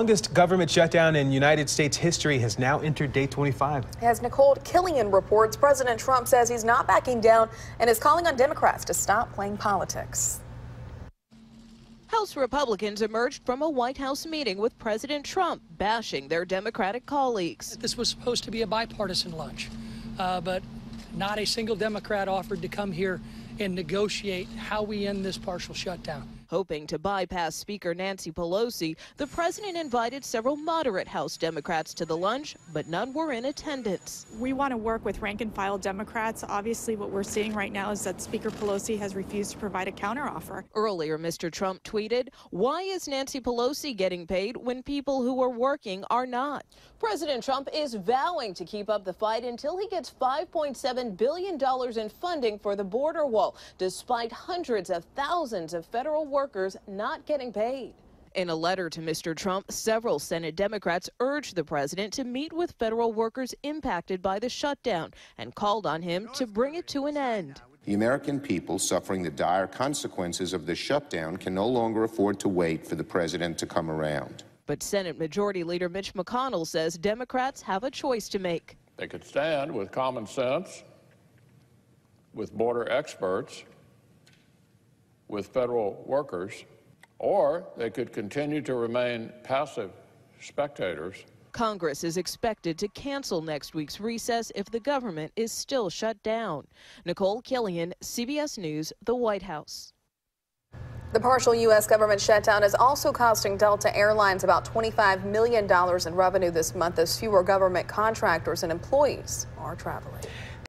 Longest government shutdown in United States history has now entered day 25. As Nicole Killian reports, President Trump says he's not backing down and is calling on Democrats to stop playing politics. House Republicans emerged from a White House meeting with President Trump, bashing their Democratic colleagues. This was supposed to be a bipartisan lunch, but not a single Democrat offered to come here and negotiate how we end this partial shutdown. Hoping to bypass Speaker Nancy Pelosi, the president invited several moderate House Democrats to the lunch, but none were in attendance. We want to work with rank-and-file Democrats. Obviously, what we're seeing right now is that Speaker Pelosi has refused to provide a counteroffer. Earlier, Mr. Trump tweeted, "Why is Nancy Pelosi getting paid when people who are working are not?" President Trump is vowing to keep up the fight until he gets $5.7 billion in funding for the border wall, despite hundreds of thousands of federal workers not getting paid. In a letter to Mr. Trump, several Senate Democrats urged the president to meet with federal workers impacted by the shutdown and called on him to bring it to an end. The American people suffering the dire consequences of the shutdown can no longer afford to wait for the president to come around. But Senate Majority Leader Mitch McConnell says Democrats have a choice to make. They could stand with common sense, with border experts, with federal workers, or they could continue to remain passive spectators. Congress is expected to cancel next week's recess if the government is still shut down. Nicole Killian, CBS News, the White House. The partial U.S. government shutdown is also costing Delta Airlines about $25 million in revenue this month as fewer government contractors and employees are traveling.